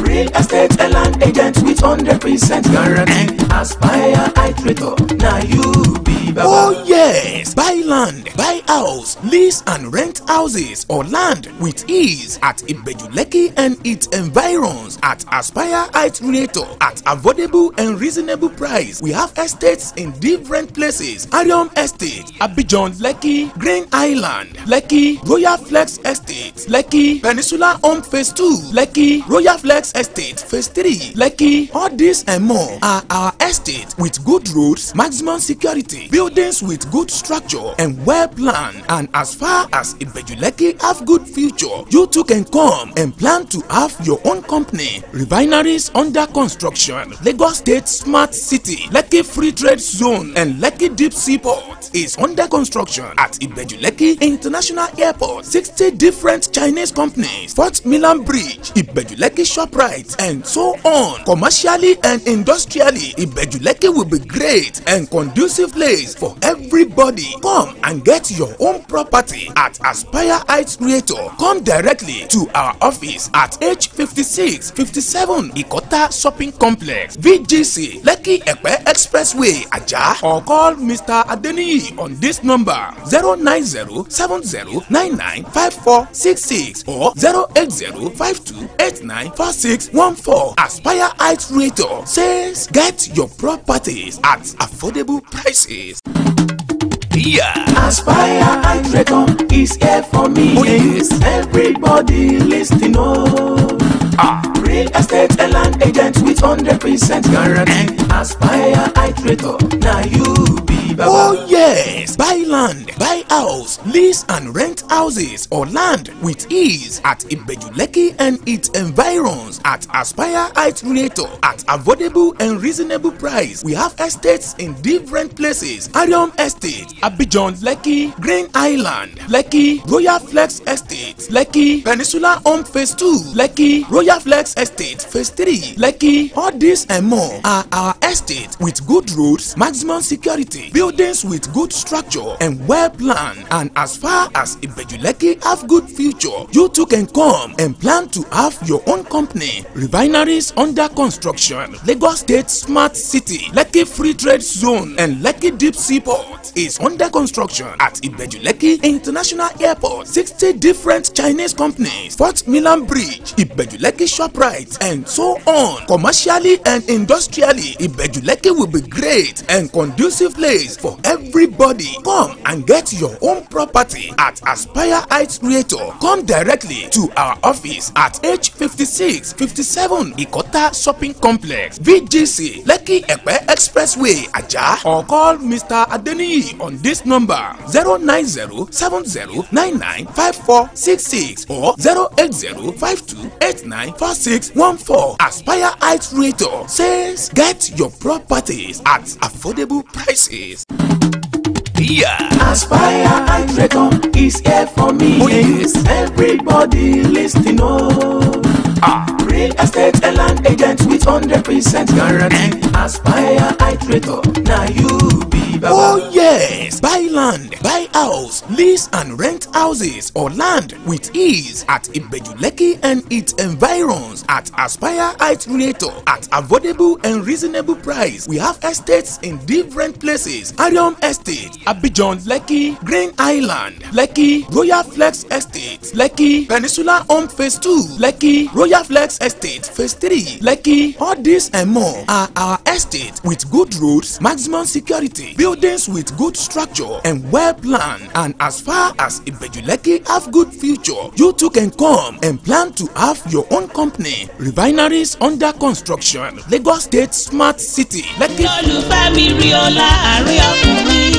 Real estate and land agent with 100% guarantee. Aspire iterator, now you be baba. Oh yes, buy land, buy house, lease and rent houses or land with ease at Ibejuleki and its environs at Aspire iterator at affordable and reasonable price. We have estates in different places: Arium Estate, Abidjan, Lekki, Green Island, Lekki, Royal Flex Estate, Lekki, Peninsula Home Phase 2, Lekki, Royal Flex Estate Phase 3, Lekki. All this and more are our estate with good roads, maximum security, buildings with good structure and well planned. And as far as Ibejuleki have good future, you too can come and plan to have your own company. Refineries under construction, Lagos State Smart City, Lekki Free Trade Zone and Lekki Deep Seaport is under construction at Ibejuleki International Airport. 60 different Chinese companies, Fort Milan Bridge, Ibejuleki ShopRite and so on. Commercially and industrially, Ibejuleki will be great and conducive place for everybody. Come and get your own property at Aspire iterator. Come directly to our office at H56 57 Ikota Shopping Complex, VGC, Lekki Epe Expressway, Aja, or call Mr. Adeniyi on this number 09070995466 or 08052894614. Aspire iterator says get your properties at affordable prices. Yeah. Aspire iterator is here for me. Oh, yes. Everybody listening, oh. Real estate and land agent with 100% guarantee. Aspire iterator, now you be baba. Oh yes, buy land, buy house, lease and rent houses or land with ease at Ibejuleki and its environs at Aspire iterator at affordable and reasonable price. We have estates in different places: Arium Estate, Abidjan, Lekki, Green Island, Lekki, Royal Flex Estate, Lekki, Peninsula Home Phase 2, Lekki, Royal Flex Estate Phase 3, Lekki. All this and more are our estate with good roads, maximum security, buildings with good structure and well planned. And as far as Ibejuleki have good future, you too can come and plan to have your own company. Refineries under construction, Lagos State Smart City, Lekki Free Trade Zone and Lekki Deep Seaport is under construction at Ibejuleki International Airport. 60 different Chinese companies, Fort Milan Bridge, Ibejuleki ShopRite and so on. Commercially and industrially, Ibejuleki will be great and conducive place for everybody. Come and get your own property at Aspire iterator. Come directly to our office at H56 57 Ikota Shopping Complex, VGC, Lekki Epe Expressway, Aja, or call Mr. Adeniyi on this number 09070995466 or 08052894614. Aspire iterator says get your properties at affordable prices. Yeah. Aspire iterator is here for me. Oh, yes. Everybody listening, oh. Real estate and land agent with 100% guarantee. Aspire iterator, now you be baba. Oh yes, buy land, buy house, lease and rent houses or land with ease at Ibejuleki and its environs at Aspire iterator at affordable and reasonable price. We have estates in different places: Arium Estate, Abidjan, Lekki, Green Island, Lekki, Royal Flex Estate, Lekki, Peninsula Home Phase 2, Lekki, Royal Flex Estate Phase 3, Lekki. All this and more are our estate with good roads, maximum security, buildings with good structure and well planned. And as far as Ibejuleki have good future, you too can come and plan to have your own company. Refineries under construction, Lagos State Smart City, Lekki. Olùfẹ́mi rí ọlá àárín ọkùnrin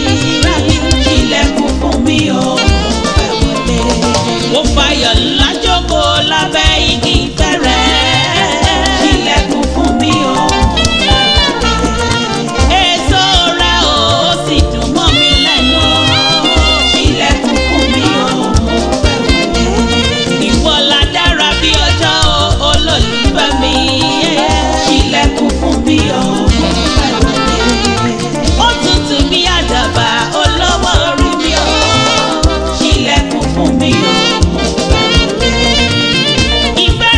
ilẹ̀kùn fún mi ò fẹ́ wọlé. Mo fàyọ̀ lájókòó lábẹ́ igi ìfẹ́ rẹ̀. Ilẹ̀kùn fún mi ò fẹ́ wọlé. Èso rẹ̀ ò sì dùn mọ́ mi lẹ́nu. Ilẹ̀kùn fún mi ò fẹ́ wọlé. Ìwọ la dára bí ọjọ́ olólùfẹ́ mi. Ilẹ̀kùn fún mi ò fẹ́ wọlé. Ó tutù bí àdàbà olówó orí mi ò. Ilẹ̀kùn fún mi ò fẹ́ wọlé. Ìfẹ́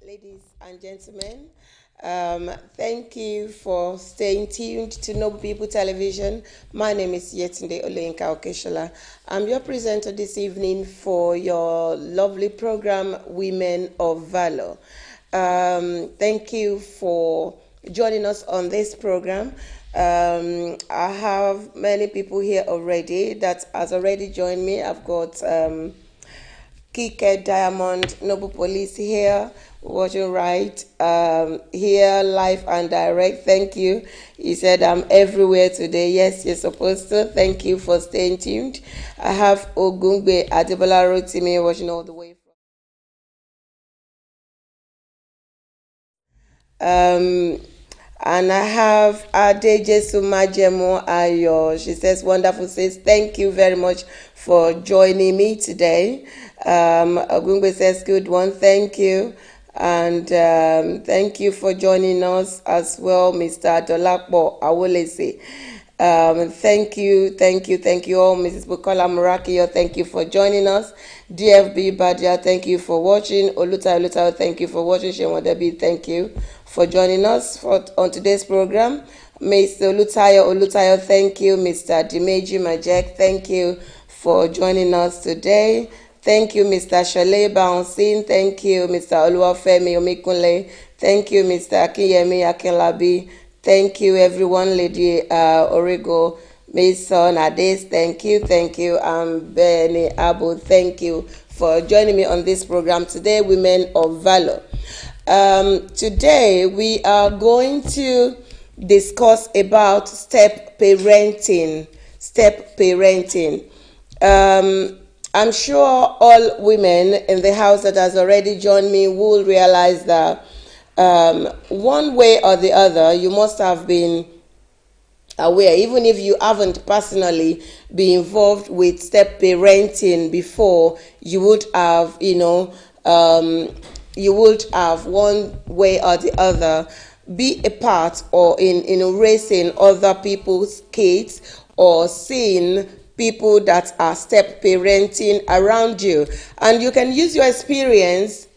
Ladies and gentlemen, thank you for staying tuned to Noble People Television. My name is Yetunde Oleyinka Okeshola. I'm your presenter this evening for your lovely program, Women of Valor. Thank you for joining us on this program. I have many people here already that has already joined me. I've got Kike Diamond, Noble Police here, watching right, here live and direct. Thank you. He said I'm everywhere today. Yes, you're supposed to. Thank you for staying tuned. I have Ogungbe Adebola Rotimi watching all the way from. And I have Adejesu Majemo Ayo. She says, wonderful, says, thank you very much for joining me today. Ogungbe says, good one, thank you. And thank you for joining us as well, Mr. Dolapo Awolese. Thank you all. Mrs. Bukola Murakio, thank you for joining us. DFB Badia, thank you for watching. Oluta, thank you for watching. Shemodebi, thank you for joining us on today's program. Mr. Olutayo, thank you. Mr. Dimeji Majek, thank you for joining us today. Thank you, Mr. Shale Bouncing. Thank you, Mr. Oluwafemi Omikunle. Thank you, Mr. Akinyemi Akinlabi. Thank you, everyone. Lady Origo Mason Ades, thank you. And Benny Abu, thank you for joining me on this program today, Women of Valor. Today, we are going to discuss about step parenting. I'm sure all women in the house that has already joined me will realize that one way or the other, you must have been aware, even if you haven't personally been involved with step parenting before, you would have, you would have one way or the other be a part or in raising other people's kids or seeing people that are step parenting around you. And you can use your experience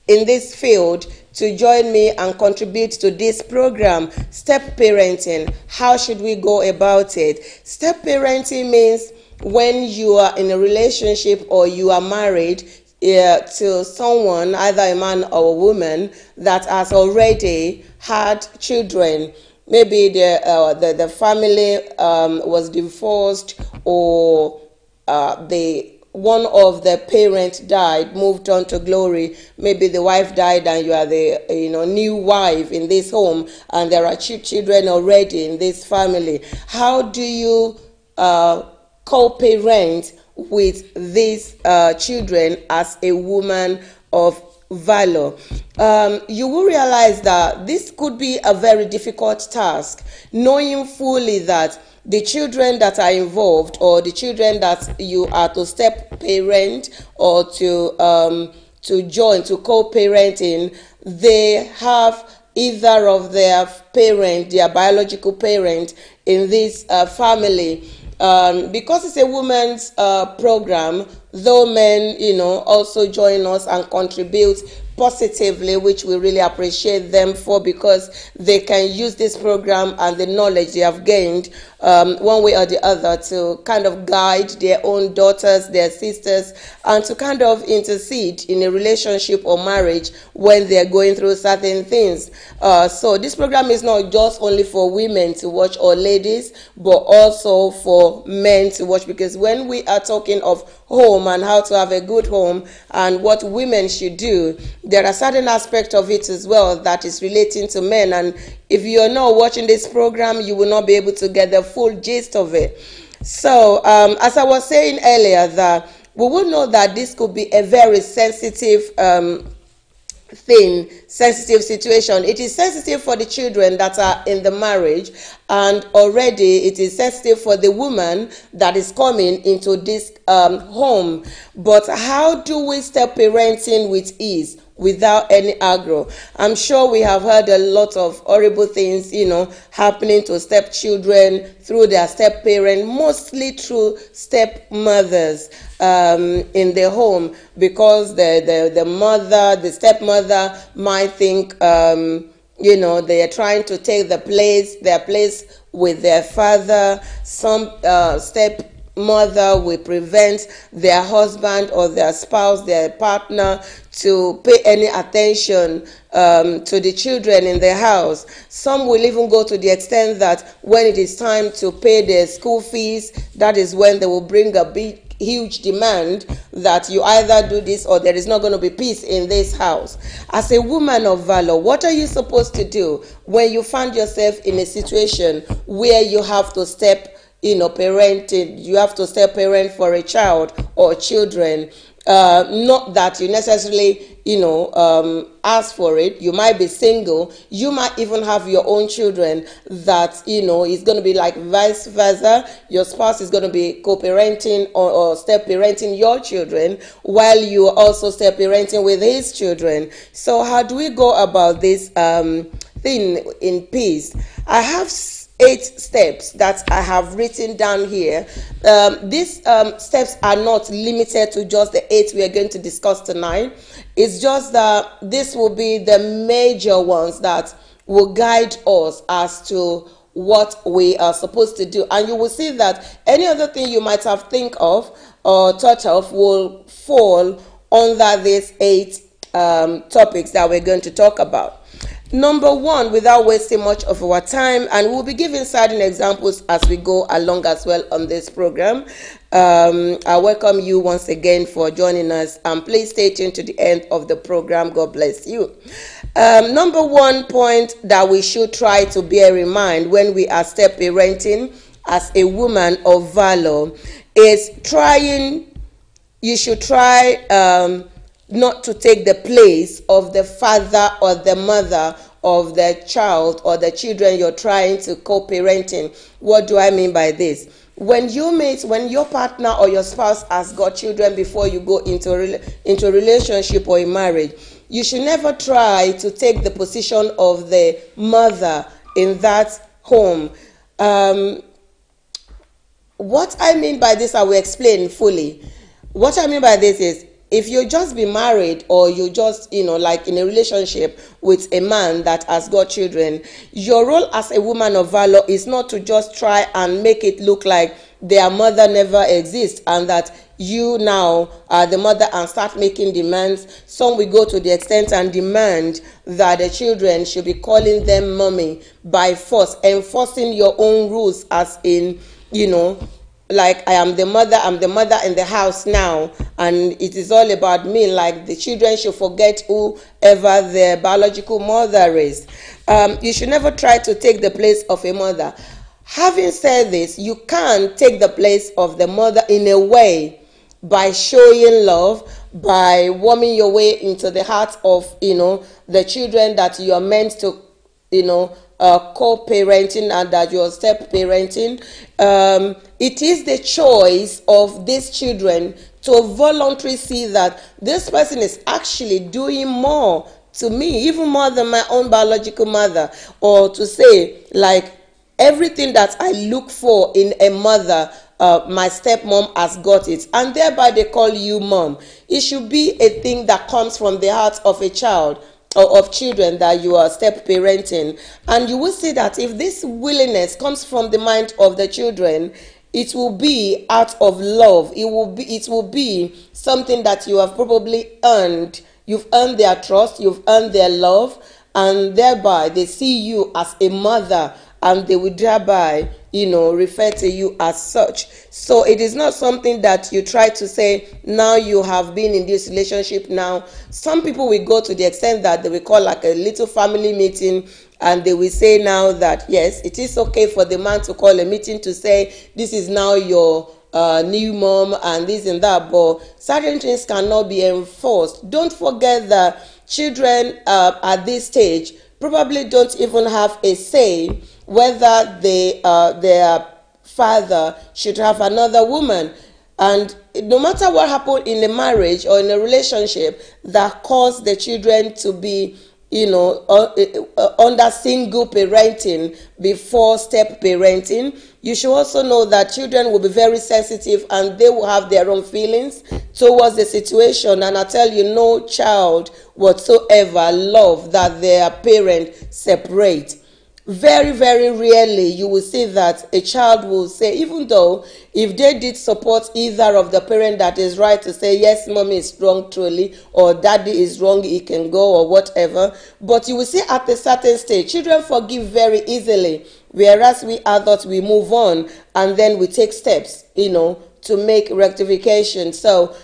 in this field to join me and contribute to this program. Step parenting, how should we go about it? Step parenting means when you are in a relationship or you are married to someone, either a man or a woman, that has already had children. Maybe the family was divorced, or one of the parents died, moved on to glory. Maybe the wife died and you are the new wife in this home, and there are children already in this family. How do you co-parent with these children as a woman of valor? You will realize that this could be a very difficult task, knowing fully that the children that are involved, or the children that you are to step parent or to join to co-parenting, they have either of their parent, their biological parent in this family. Because it's a women's program, though men, also join us and contribute positively, which we really appreciate them for, because they can use this program and the knowledge they have gained one way or the other to kind of guide their own daughters, their sisters, and to kind of intercede in a relationship or marriage when they're going through certain things. So this program is not just only for women to watch or ladies, but also for men to watch, because when we are talking of home and how to have a good home and what women should do, there are certain aspects of it as well that is relating to men. And if you're not watching this program, you will not be able to get the full gist of it. So as I was saying earlier, that we will know that this could be a very sensitive sensitive situation. It is sensitive for the children that are in the marriage, and already it is sensitive for the woman that is coming into this home. But how do we step parenting with ease without any aggro? I'm sure we have heard a lot of horrible things, happening to stepchildren through their step parent, mostly through stepmothers in the home, because the stepmother might think they are trying to take their place with their father. Some stepmother will prevent their husband or their spouse, their partner, to pay any attention to the children in the house. Some will even go to the extent that when it is time to pay their school fees, that is when they will bring a huge demand that you either do this or there is not going to be peace in this house. As a woman of valor, what are you supposed to do when you find yourself in a situation where you have to step parenting, you have to step parent for a child or children? Not that you necessarily ask for it. You might be single, you might even have your own children that is going to be like vice versa. Your spouse is going to be co-parenting or step parenting your children while you are also step parenting with his children. So how do we go about this thing in peace? I have 8 steps that I have written down here. These steps are not limited to just the 8 we are going to discuss tonight. It's just that this will be the major ones that will guide us as to what we are supposed to do. And you will see that any other thing you might have think of or thought of will fall under these 8 topics that we're going to talk about. Number 1, without wasting much of our time, and we'll be giving certain examples as we go along as well on this program. I welcome you once again for joining us, and please stay tuned to the end of the program. God bless you. Number 1 point that we should try to bear in mind when we are step parenting as a woman of valor is you should try not to take the place of the father or the mother of the child or the children you're trying to co-parenting. What do I mean by this? When your partner or your spouse has got children before you go into a relationship or a marriage, you should never try to take the position of the mother in that home. What I mean by this, I will explain fully. What I mean by this is, if you just be married or you just, like in a relationship with a man that has got children, your role as a woman of valor is not to just try and make it look like their mother never exists and that you now are the mother and start making demands. Some will go to the extent and demand that the children should be calling them mommy by force, enforcing your own rules as in, like I'm the mother in the house now, and it is all about me, like the children should forget whoever their biological mother is. You should never try to take the place of a mother. Having said this, you can take the place of the mother in a way by showing love, by warming your way into the heart of the children that you are meant to co-parenting and that you're step parenting. It is the choice of these children to voluntarily see that this person is actually doing more to me, even more than my own biological mother, or to say like everything that I look for in a mother, my stepmom has got it, and thereby they call you mom. It should be a thing that comes from the heart of a child or of children that you are step parenting, and you will see that if this willingness comes from the mind of the children, it will be out of love. It will be something that you have probably earned. You've earned their trust, you've earned their love, and thereby they see you as a mother, and they will thereby refer to you as such. So it is not something that you try to say, now you have been in this relationship now. Some people will go to the extent that they will call like a little family meeting, and they will say now that yes, it is okay for the man to call a meeting to say this is now your new mom and this and that, but certain things cannot be enforced. Don't forget that children at this stage probably don't even have a say whether their father should have another woman. And no matter what happened in a marriage or in a relationship that caused the children to be, under single parenting before step parenting, you should also know that children will be very sensitive and they will have their own feelings towards the situation. And I tell you, no child whatsoever love that their parent separate. Very, very rarely you will see that a child will say, even though if they did support either of the parent that is right to say, yes, mommy is wrong truly, or daddy is wrong, he can go, or whatever. But you will see at a certain stage, children forgive very easily, whereas we adults, we move on and then we take steps, to make rectification. So,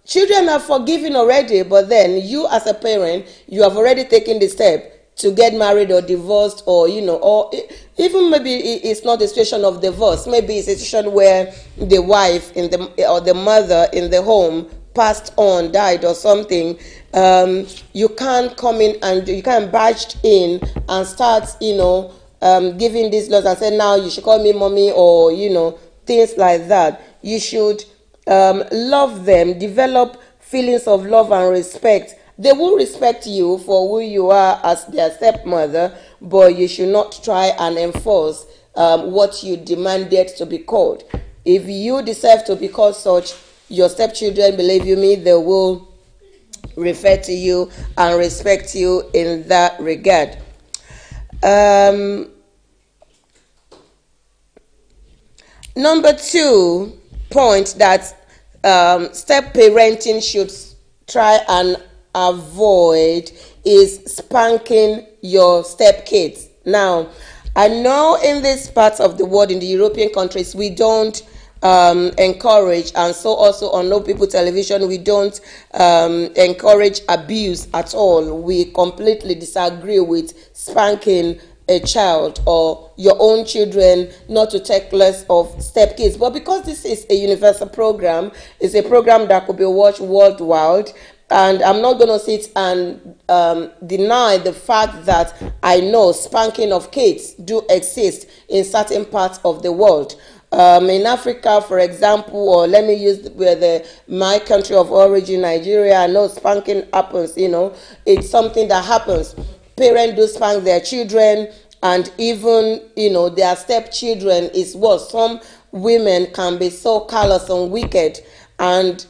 children are forgiven already, but then you as a parent, you have already taken the step to get married or divorced, or or even maybe it's not a situation of divorce, maybe it's a situation where the wife or the mother in the home passed on, died or something. You can't come in and you can't barge in and start giving these laws and say, now you should call me mommy, or things like that. You should love them, develop feelings of love and respect. They will respect you for who you are as their stepmother, but you should not try and enforce what you demanded to be called. If you deserve to be called such, your stepchildren, believe you me, they will refer to you and respect you in that regard. Number 2 point that step parenting should try and avoid is spanking your stepkids. Now, I know in this part of the world, in the European countries, we don't encourage, and so also on No People Television, we don't encourage abuse at all. We completely disagree with spanking a child or your own children, not to take less of stepkids. But because this is a universal program, it's a program that could be watched worldwide, and I'm not going to sit and deny the fact that I know spanking of kids do exist in certain parts of the world. In Africa, for example, or let me use my country of origin, Nigeria, I know spanking happens, it's something that happens. Parents do spank their children, and even, their stepchildren is worse. Some women can be so callous and wicked, and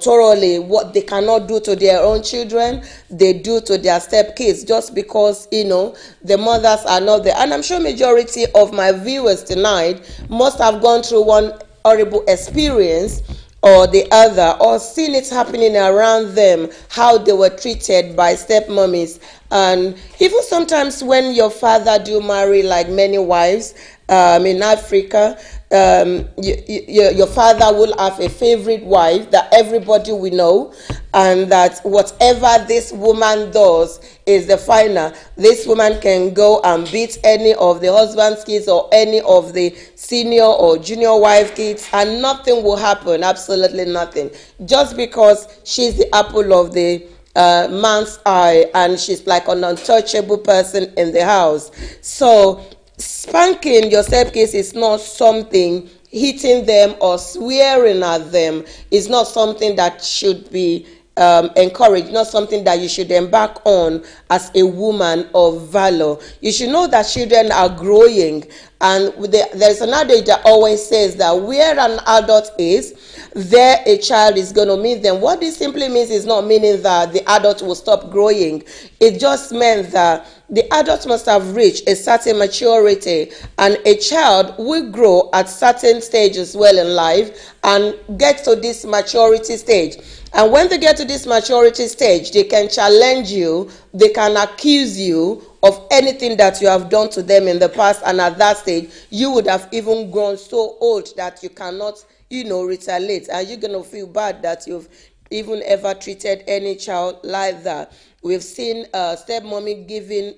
thoroughly what they cannot do to their own children, they do to their stepkids, just because the mothers are not there. And I'm sure majority of my viewers tonight must have gone through one horrible experience or the other, or seen it happening around them, how they were treated by stepmommies. And even sometimes when your father do marry like many wives, in Africa, your father will have a favorite wife that everybody will know, and that whatever this woman does is the final. This woman can go and beat any of the husband's kids or any of the senior or junior wife kids, and nothing will happen, absolutely nothing, just because she's the apple of the man's eye, and she's like an untouchable person in the house. So spanking your stepkids is not something, hitting them or swearing at them is not something that should be encouraged, not something that you should embark on as a woman of valor. You should know that children are growing, and there's an adage that always says that where an adult is, there a child is going to meet them. What this simply means is not meaning that the adult will stop growing. It just meant that the adult must have reached a certain maturity, and a child will grow at certain stages well in life and get to this maturity stage. And when they get to this maturity stage, they can challenge you, they can accuse you of anything that you have done to them in the past, and at that stage, you would have even grown so old that you cannot, retaliate, and you're going to feel bad that you've even ever treated any child like that. We've seen stepmommy giving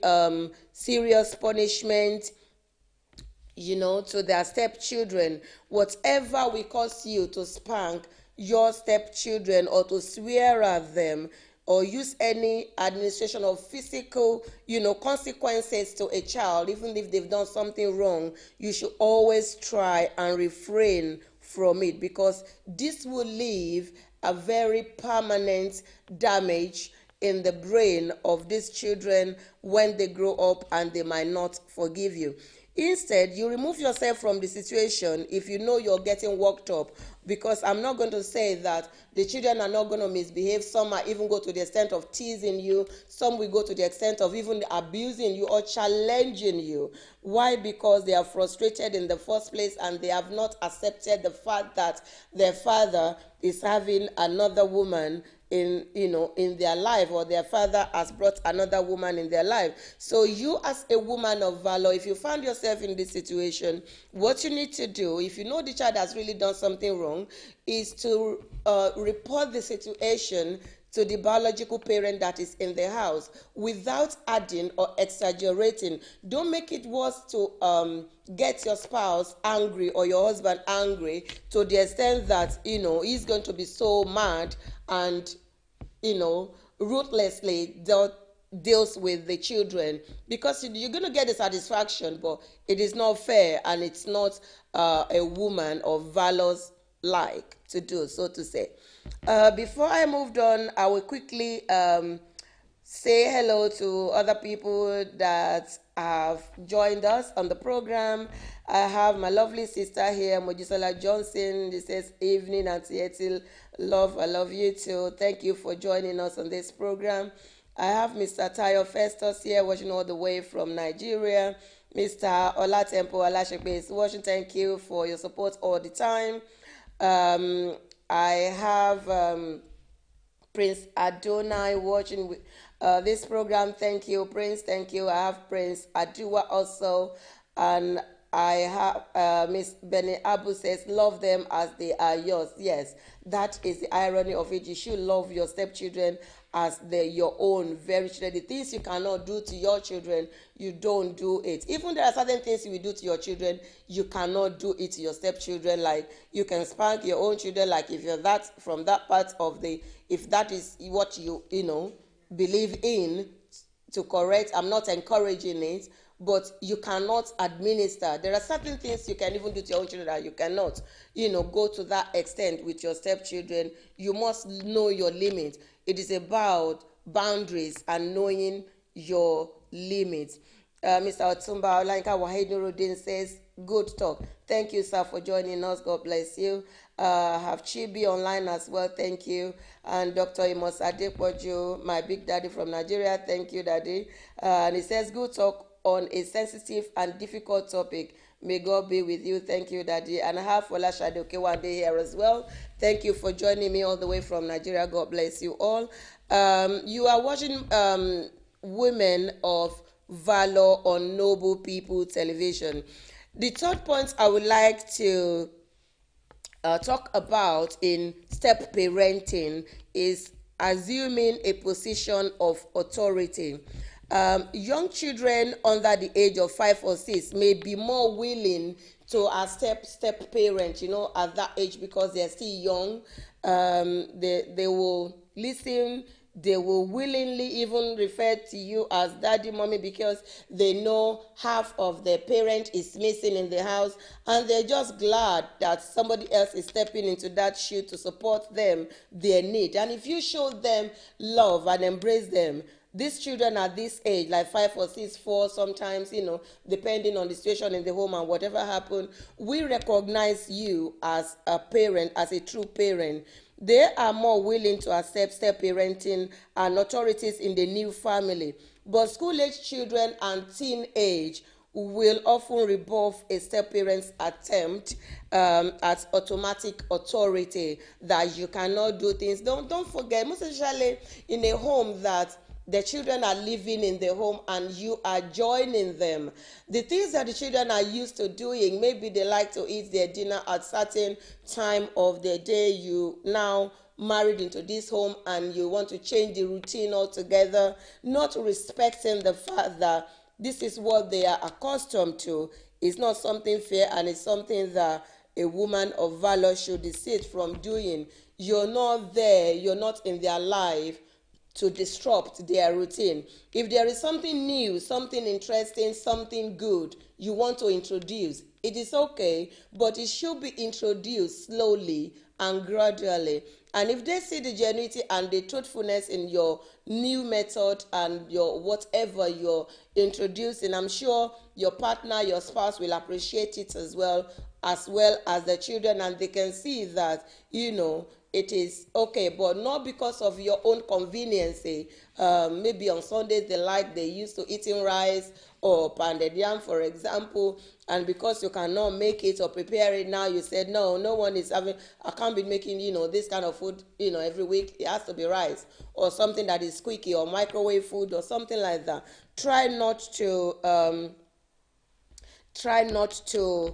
serious punishment, to their stepchildren. Whatever will cause you to spank your stepchildren or to swear at them, or use any administration of physical, consequences to a child, even if they've done something wrong, you should always try and refrain from it, because this will leave a very permanent damage in the brain of these children when they grow up, and they might not forgive you. Instead, you remove yourself from the situation if you know you're getting worked up, because I'm not going to say that the children are not going to misbehave. Some might even go to the extent of teasing you. Some will go to the extent of even abusing you or challenging you. Why? Because they are frustrated in the first place, and they have not accepted the fact that their father is having another woman in their life, or their father has brought another woman in their life. So you, as a woman of valor, if you find yourself in this situation, what you need to do, if you know the child has really done something wrong, is to report the situation to the biological parent that is in the house, without adding or exaggerating. Don't make it worse to get your spouse angry or your husband angry to the extent that he's going to be so mad and ruthlessly deals with the children, because you're going to get the satisfaction, but it is not fair, and it's not a woman of valor's like to do, so to say. Before I moved on, I will quickly say hello to other people that have joined us on the program. I have my lovely sister here, Mojisola Johnson. This says, evening, Auntie Ethel. I love you too. Thank you for joining us on this program. I have Mr. Tayo Festus here, watching all the way from Nigeria. Mr. Olatempo Alashepe is watching. Thank you for your support all the time. I have Prince Adonai watching this program. Thank you, Prince. Thank you. I have Prince Adua also. And I have Miss Bene Abu says, love them as they are yours. Yes, that is the irony of it. You should love your stepchildren as they're your own very children. The things you cannot do to your children, you don't do it. Even there are certain things you will do to your children, you cannot do it to your stepchildren. Like you can spank your own children, like if you're that from that part of the, if that is what you believe in, to correct. I'm not encouraging it, but you cannot administer. There are certain things you can even do to your own children that you cannot, go to that extent with your stepchildren. You must know your limits. It is about boundaries and knowing your limits. Mr. Otumba Olanka Wahid Nuruddin says, good talk. Thank you, sir, for joining us. God bless you. I have Chibi online as well. Thank you. And Dr. Imos Adepoju, my big daddy from Nigeria. Thank you, daddy. And he says, good talk on a sensitive and difficult topic. May God be with you. Thank you, daddy. And I have Fola Shadoke one day here as well. Thank you for joining me all the way from Nigeria. God bless you all. You are watching Women of Valor on Noble People Television. The third point I would like to talk about in step parenting is assuming a position of authority. Young children under the age of 5 or 6 may be more willing to accept step parent, at that age, because they're still young. They will listen. They will willingly even refer to you as daddy, mommy, because they know half of their parent is missing in the house, and they're just glad that somebody else is stepping into that shoe to support them, their need. And if you show them love and embrace them, these children at this age, like 5 or 6, 4, sometimes, depending on the situation in the home and whatever happened, we recognize you as a parent, as a true parent. They are more willing to accept step parenting and authorities in the new family. But school-age children and teenage will often rebuff a step parent's attempt at automatic authority, that you cannot do things. Don't forget, most especially in a home that the children are living in the home and you are joining them. The things that the children are used to doing, maybe they like to eat their dinner at certain time of the day. You now married into this home and you want to change the routine altogether, not respecting the fact that this is what they are accustomed to. It's not something fair, and it's something that a woman of valor should desist from doing. You're not there, you're not in their life to disrupt their routine. If there is something new, something interesting, something good you want to introduce, it is okay, but it should be introduced slowly and gradually. And if they see the genuinity and the truthfulness in your new method and your whatever you're introducing, I'm sure your partner, your spouse will appreciate it as well as the children, and they can see that it is okay, but not because of your own convenience. Maybe on Sundays they used to eating rice or pounded yam, for example, and because you cannot make it or prepare it now, you said no one is having, I can't be making this kind of food every week. It has to be rice or something that is quickie or microwave food or something like that. Try not to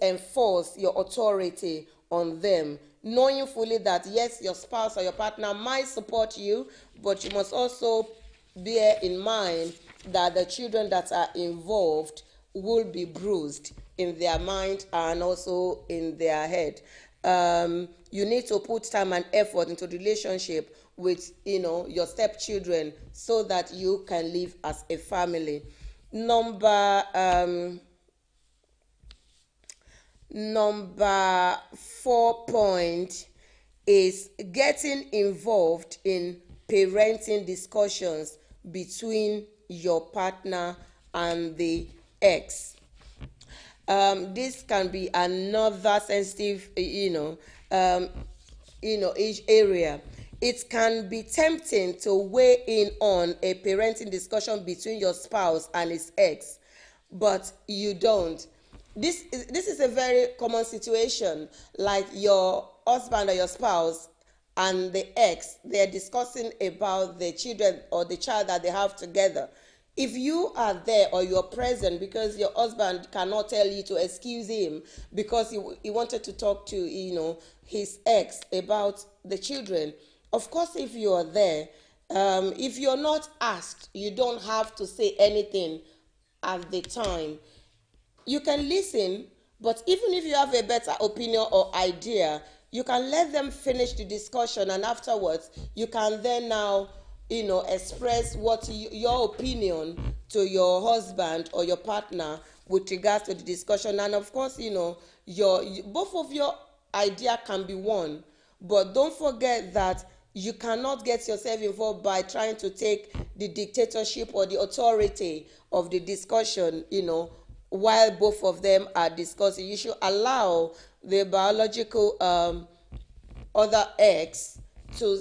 enforce your authority on them, knowing fully that yes, your spouse or your partner might support you, but you must also bear in mind that the children that are involved will be bruised in their mind and also in their head. You need to put time and effort into the relationship with your stepchildren so that you can live as a family. Number 4 point is getting involved in parenting discussions between your partner and the ex. This can be another sensitive area. It can be tempting to weigh in on a parenting discussion between your spouse and his ex, but you don't. This is a very common situation, like your husband or your spouse and the ex, they're discussing about the children or the child that they have together. If you are there or you're present because your husband cannot tell you to excuse him because he wanted to talk to his ex about the children, of course if you are there, if you're not asked, you don't have to say anything at the time. You can listen, but even if you have a better opinion or idea, you can let them finish the discussion, and afterwards you can then now express what your opinion to your husband or your partner with regards to the discussion. And of course both of your idea can be won, but don't forget that you cannot get yourself involved by trying to take the dictatorship or the authority of the discussion while both of them are discussing. You should allow the biological other ex to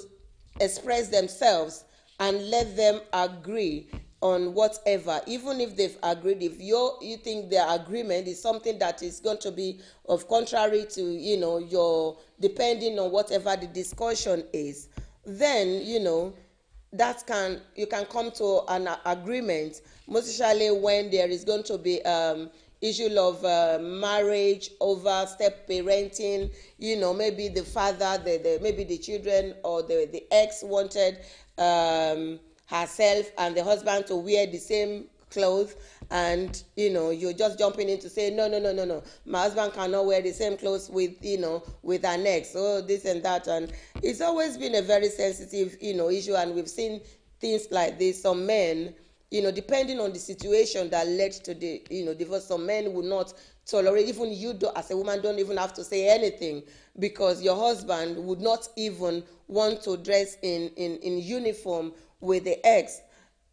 express themselves and let them agree on whatever. Even if they've agreed, if you think their agreement is something that is going to be of contrary to your, depending on whatever the discussion is, then you can come to an agreement, most especially when there is going to be issue of marriage over step parenting. Maybe the father, maybe the children or the ex wanted herself and the husband to wear the same clothes, and you're just jumping in to say no, my husband cannot wear the same clothes with with an ex, so this and that. And it's always been a very sensitive issue, and we've seen things like this. Some men, depending on the situation that led to the divorce, some men will not tolerate. Even you as a woman don't even have to say anything, because your husband would not even want to dress in uniform with the ex.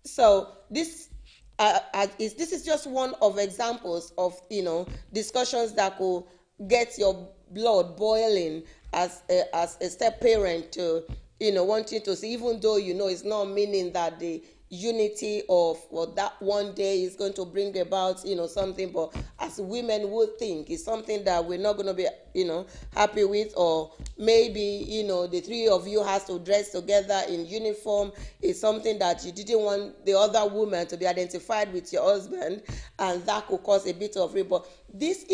So this is just one of examples of discussions that could get your blood boiling as a step parent to wanting to see, even though it's not meaning that the unity of that one day is going to bring about something, but as women would think it's something that we're not going to be happy with. Or maybe the three of you has to dress together in uniform. It's something that you didn't want the other woman to be identified with your husband, and that could cause a bit of rebel. This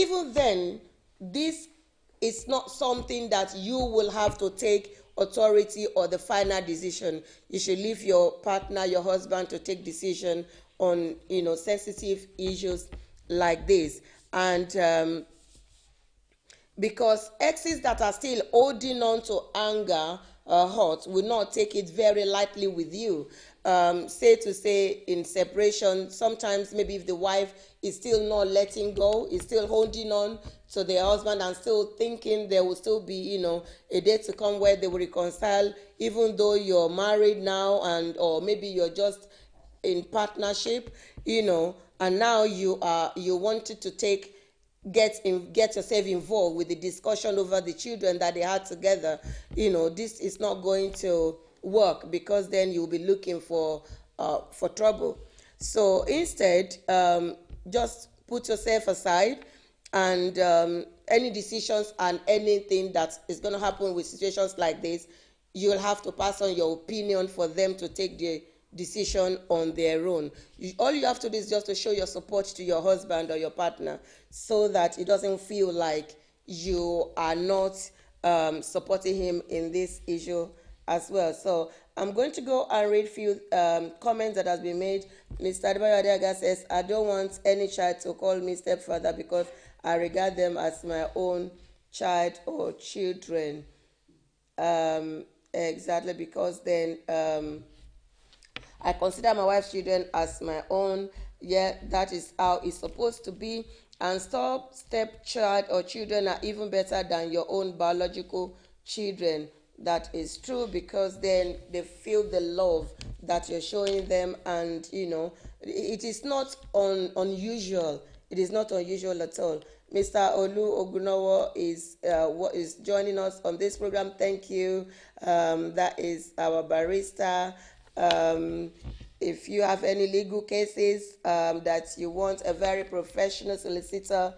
is not something that you will have to take authority or the final decision. You should leave your partner, your husband, to take decision on sensitive issues like this. And because exes that are still holding on to anger hurt will not take it very lightly with you. Say to say in separation, sometimes maybe if the wife is still not letting go, is still holding on to their husband and still thinking there will still be, a day to come where they will reconcile, even though you're married now, and or maybe you're just in partnership, and now you wanted to get yourself involved with the discussion over the children that they had together. This is not going to work, because then you'll be looking for trouble. So instead, just put yourself aside, and any decisions and anything that is going to happen with situations like this, you'll have to pass on your opinion for them to take the decision on their own. All you have to do is just to show your support to your husband or your partner, so that it doesn't feel like you are not supporting him in this issue as well. So I'm going to go and read a few comments that has been made. Mr. Adebayo Adeaga says, I don't want any child to call me stepfather because I regard them as my own child or children. Exactly, because then I consider my wife's children as my own. Yeah, that is how it's supposed to be. And stepchild or children are even better than your own biological children. That is true, because then they feel the love that you're showing them, and it is not unusual. It is not unusual at all. Mr. Olu Ogunowo is joining us on this program. Thank you. That is our barrister. If you have any legal cases that you want a very professional solicitor,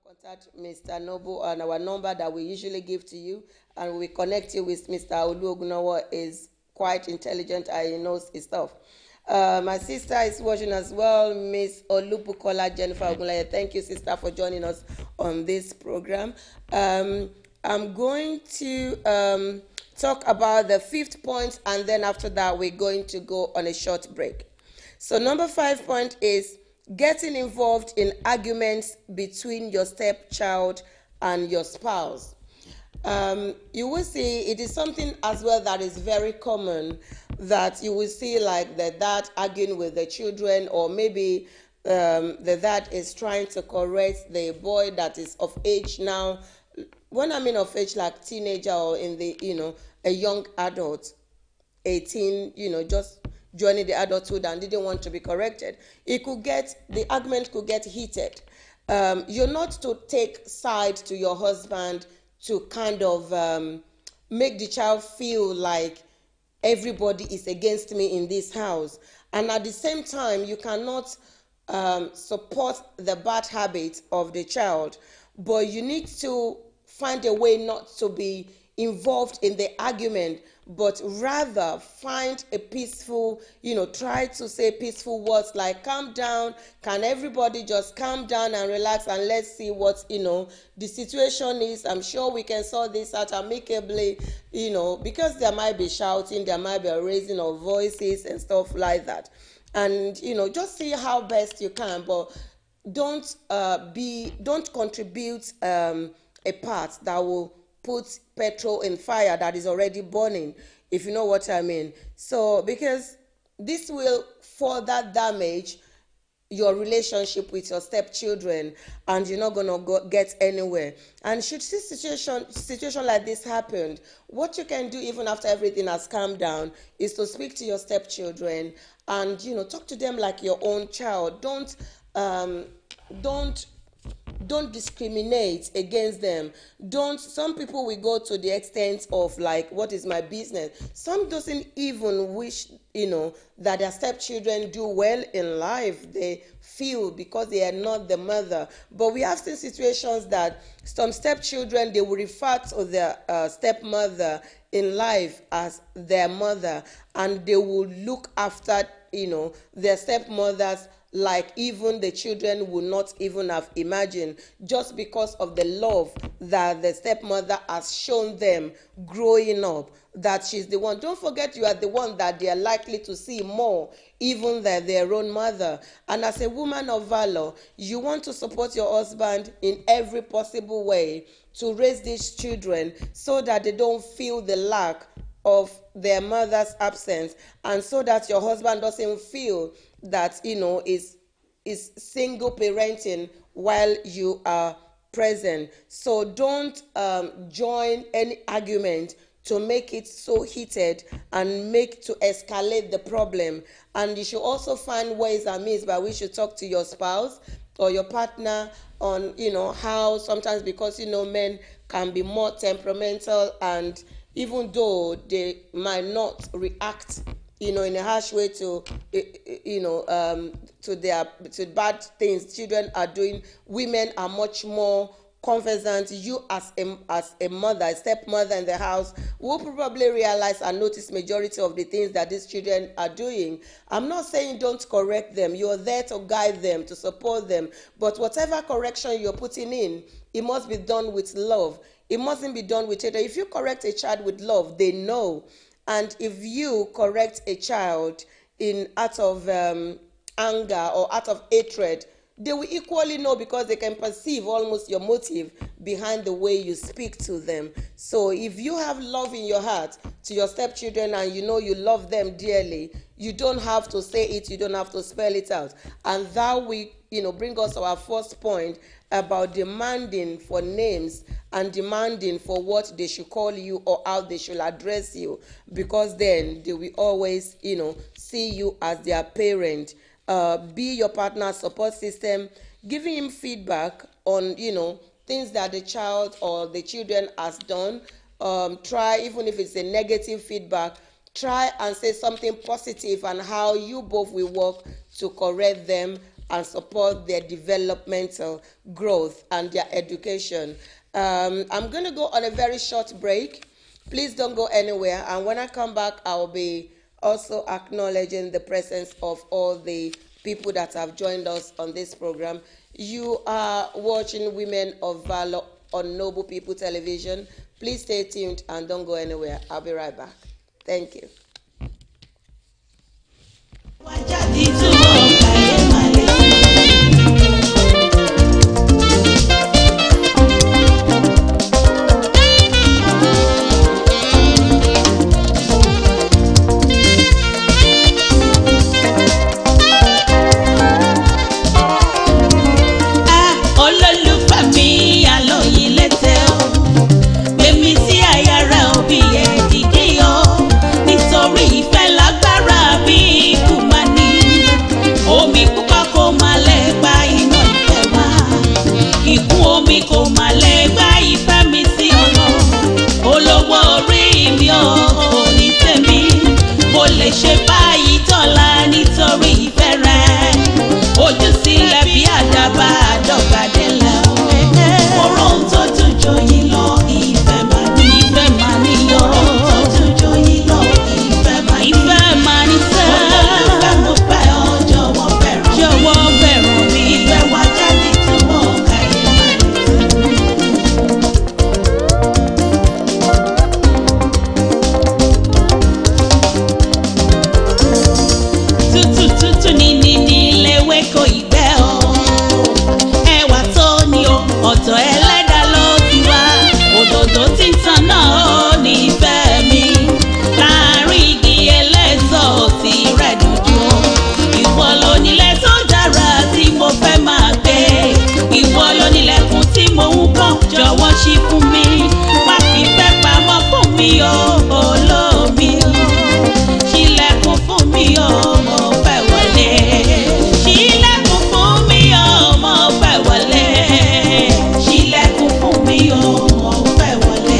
contact Mr. Noble on our number that we usually give to you, and we connect you with Mr. Olu Ogunowo. Is quite intelligent and he knows his stuff. My sister is watching as well, Miss Olubukola Jennifer Ogunlaye. Thank you, sister, for joining us on this program. I'm going to talk about the 5th point, and then after that we're going to go on a short break. So number 5 point is getting involved in arguments between your stepchild and your spouse. You will see it is something as well that is very common, that you will see like the dad arguing with the children, or maybe the dad is trying to correct the boy that is of age now. When I mean of age, like teenager or in the, a young adult, 18, just joining the adulthood and didn't want to be corrected. The argument could get heated. You're not to take side to your husband to kind of make the child feel like everybody is against me in this house. And at the same time, you cannot support the bad habits of the child, but you need to find a way not to be involved in the argument, but rather find a peaceful, try to say peaceful words like calm down, can everybody just calm down and relax, and let's see what the situation is. I'm sure we can sort this out amicably, because there might be shouting, there might be a raising of voices and stuff like that. And just see how best you can, but don't contribute a part that will put petrol in fire that is already burning, if you know what I mean. So because this will further damage your relationship with your stepchildren, and you're not gonna get anywhere. And should this situation like this happen, what you can do even after everything has calmed down is to speak to your stepchildren and talk to them like your own child. Don't discriminate against them. Some people will go to the extent of like, what is my business? Some doesn't even wish that their stepchildren do well in life. They feel because they are not the mother. But we have seen situations that some stepchildren, they will refer to their stepmother in life as their mother, and they will look after their stepmothers like even the children would not even have imagined, just because of the love that the stepmother has shown them growing up, that she's the one. Don't forget, you are the one that they are likely to see more even than their own mother. And as a woman of valor, you want to support your husband in every possible way to raise these children so that they don't feel the lack of their mother's absence, and so that your husband doesn't feel that is single parenting while you are present. So don't join any argument to make it so heated and to escalate the problem. And you should also find ways and means by which you talk to your spouse or your partner on how sometimes, because men can be more temperamental, and even though they might not react in a harsh way to to bad things children are doing, women are much more conversant. You as a mother, a stepmother in the house, will probably realize and notice majority of the things that these children are doing. I'm not saying don't correct them. You're there to guide them, to support them. But whatever correction you're putting in, it must be done with love. It mustn't be done with hatred. If you correct a child with love, they know. And if you correct a child out of anger or out of hatred, they will equally know, because they can perceive almost your motive behind the way you speak to them. So if you have love in your heart to your stepchildren and you love them dearly, you don't have to say it, you don't have to spell it out. And that will bring us to our first point about demanding for names and demanding for what they should call you or how they should address you, because then they will always see you as their parent. Be your partner's support system, giving him feedback on things that the child or the children has done. Try, even if it's a negative feedback, try and say something positive and how you both will work to correct them and support their developmental growth and their education. I'm going to go on a very short break. Please don't go anywhere, and when I come back, I'll be also acknowledging the presence of all the people that have joined us on this program. You are watching Women of Valor on Noble People Television. Please stay tuned and don't go anywhere. I'll be right back. Thank you. ṣe báyìí tọ́lá nítorí ìfẹ́ rẹ̀, ojú sílẹ̀ bí àdàbà àdọ́gbàdélẹ̀ ọ̀rọ̀ ohun tó dùn jọyìn lọ ìfẹ́ máa ní yọ, ọ̀rọ̀ tó dùn jọyìn lọ ìfẹ́ máa ní sẹ́. Olólùfẹ́ mo fẹ́ ọ jọ̀wọ́ fẹ́ràn mi, ìfẹ́ wa jáde túbọ̀ káyé máa ní tútù ní léwéko ìgbẹ́ o, ẹwà tó ní o, ọ̀dọ̀ ẹlẹ́dàá ló ti wá, òdòdó tí ń tan náà ó nífẹ̀ẹ́ mi, láàrin igi ẹlẹ́sọ̀ tí rẹ̀ dúdú, ìwọ lónílẹ̀ tó dára tí mo fẹ́ máa gbé, ìwọ lónílẹ̀kùn tí mo ń kàn, jọ̀wọ́ ṣí fún mi, má fi fẹ́ pamọ́ fún mi o, olómi o, ṣílẹ̀kùn fún mi o, mo fẹ́ wọlé. Ṣílẹ̀kùn fún mi o, mo fẹ́ wọlé. Ṣílẹ̀kùn fún mi o, mo fẹ́ wọlé.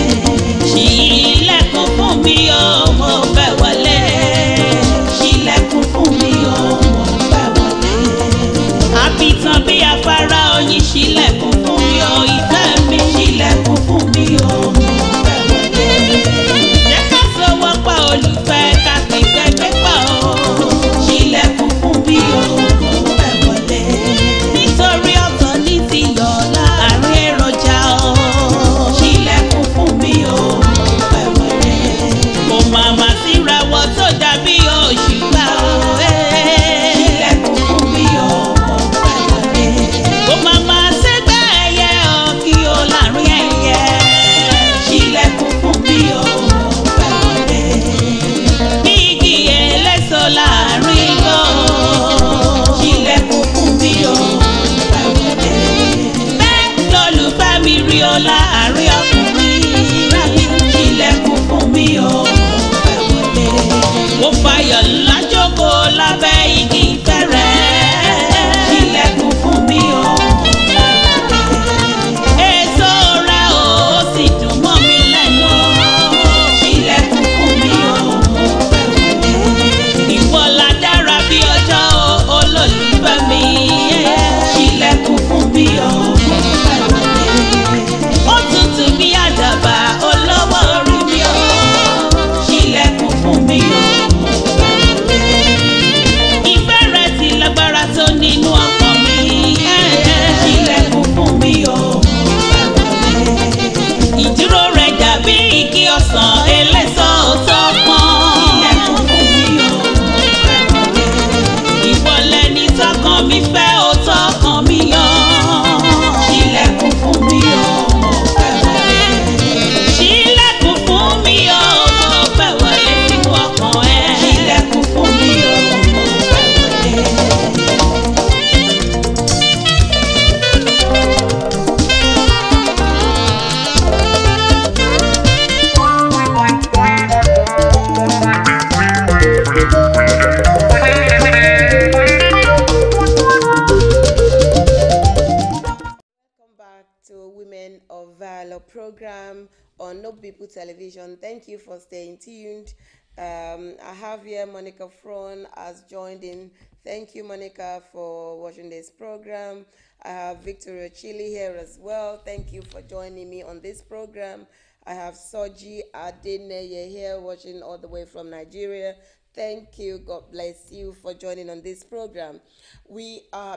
on No People Television. Thank you for staying tuned. I have here Monica Fron has joined in. Thank you, Monica, for watching this program. I have Victoria Chili here as well. Thank you for joining me on this program. I have Soji Adeneye here watching all the way from Nigeria. Thank you. God bless you for joining on this program.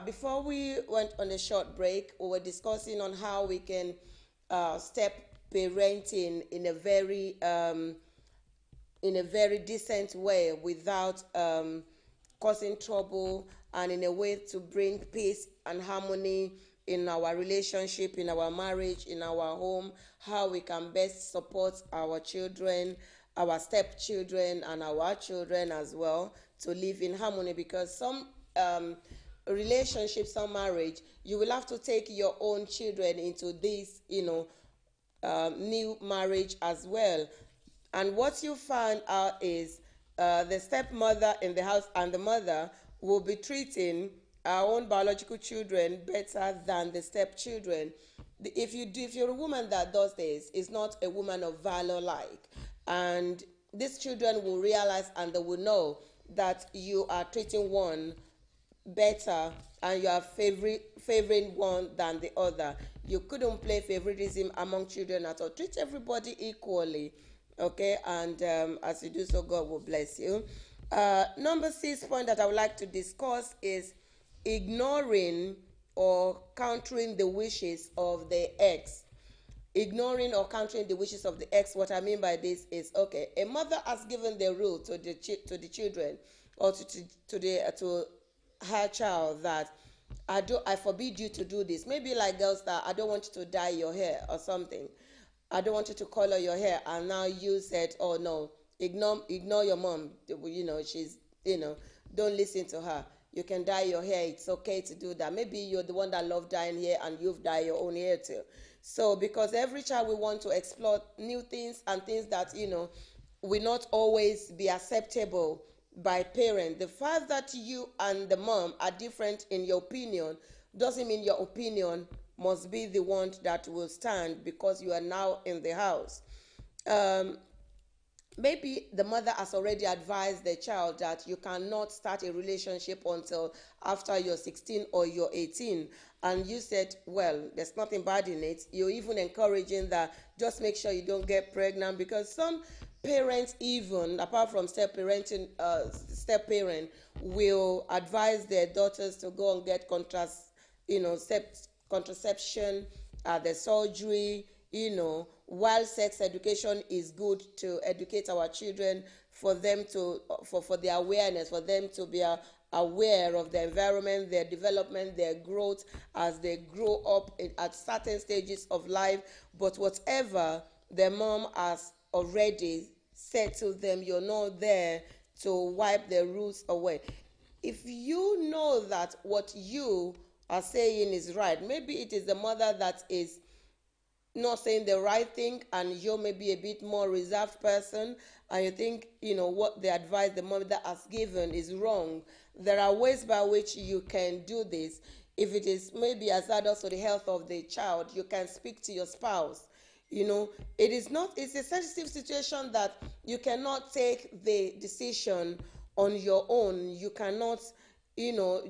Before we went on a short break, we were discussing on how we can step parenting in a very decent way without causing trouble, and in a way to bring peace and harmony in our relationship, in our marriage, in our home, how we can best support our children, our stepchildren, and our children as well to live in harmony. Because some relationships, some marriage, you will have to take your own children into this, new marriage as well. And what you find out is the stepmother in the house and the mother will be treating our own biological children better than the stepchildren. If you're a woman that does this, is not a woman of valor like, and these children will realize and they will know that you are treating one better and you are favoring one than the other. You couldn't play favoritism among children at all. Treat everybody equally, okay? And as you do so, God will bless you. Number 6 point that I would like to discuss is ignoring or countering the wishes of the ex. Ignoring or countering the wishes of the ex. What I mean by this is, okay, a mother has given the rule to the children or to her child that I forbid you to do this. Maybe like girls that I don't want you to dye your hair or something. I don't want you to color your hair, and now you said, oh no, ignore your mom. She's don't listen to her. You can dye your hair. It's okay to do that. Maybe you're the one that love dyeing hair and you've dyed your own hair too. So because every child will want to explore new things and things that will not always be acceptable by parent. The fact that you and the mom are different in your opinion doesn't mean your opinion must be the one that will stand because you are now in the house. Maybe the mother has already advised the child that you cannot start a relationship until after you're 16 or you're 18. And you said, well, there's nothing bad in it. You're even encouraging that just make sure you don't get pregnant, because some parents, even apart from step-parent, will advise their daughters to go and get contraception, the surgery, while sex education is good to educate our children, for them to for their awareness, for them to be aware of the environment, their development, their growth as they grow up at certain stages of life. But whatever the mom has already said to them, you're not there to wipe the roots away. If you know that what you are saying is right, maybe it is the mother that is not saying the right thing, and you may be a bit more reserved person, and you think what the advice the mother has given is wrong. There are ways by which you can do this. If it is maybe hazardous to the health of the child, you can speak to your spouse. It's a sensitive situation that you cannot take the decision on your own. You cannot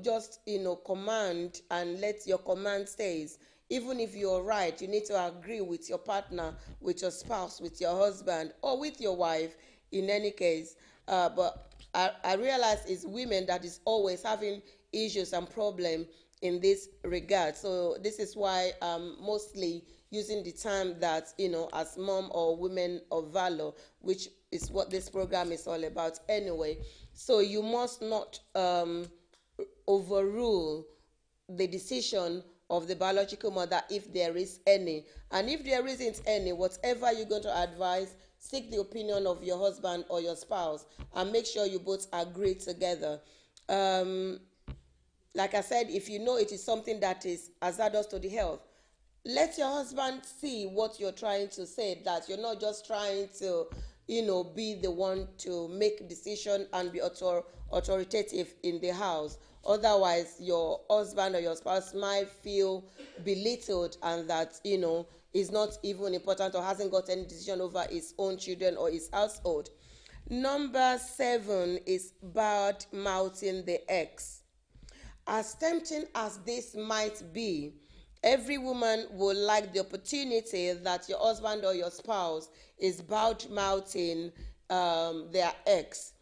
just command and let your command stays. Even if you're right, you need to agree with your partner, with your spouse, with your husband, or with your wife in any case. But I realize it's women that is always having issues and problem in this regard. So this is why I'm mostly using the term that as mom or women of valor, which is what this program is all about anyway. So you must not overrule the decision of the biological mother if there is any. And if there isn't any, whatever you're going to advise, seek the opinion of your husband or your spouse and make sure you both agree together. Like I said, if you know it is something that is hazardous to the health, let your husband see what you're trying to say, that you're not just trying to be the one to make decision and be authoritative in the house. Otherwise, your husband or your spouse might feel belittled, and that is not even important or hasn't got any decision over his own children or his household. Number 7 is bad mouthing the ex. As tempting as this might be, every woman would like the opportunity that your husband or your spouse is bad mouthing their ex,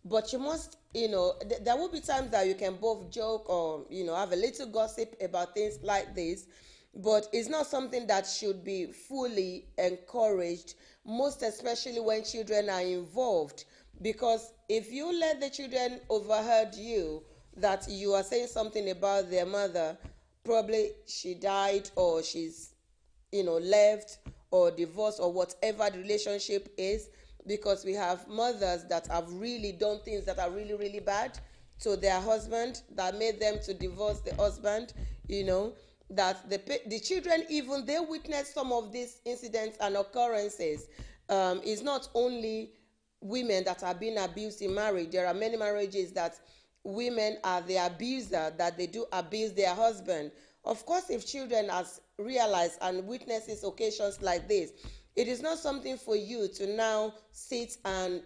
but you must, there will be times that you can both joke or, have a little gossip about things like this, but it's not something that should be fully encouraged, most especially when children are involved. Because if you let the children overheard you, that you are saying something about their mother, probably she died or she's left or divorced or whatever the relationship is, because we have mothers that have really done things that are really, really bad to their husband, that made them to divorce the husband, that the children, even they witness some of these incidents and occurrences. It's not only women that are being abused in marriage. There are many marriages that women are the abuser, that they do abuse their husband. Of course, if children has realized and witnesses occasions like this, it is not something for you to now sit and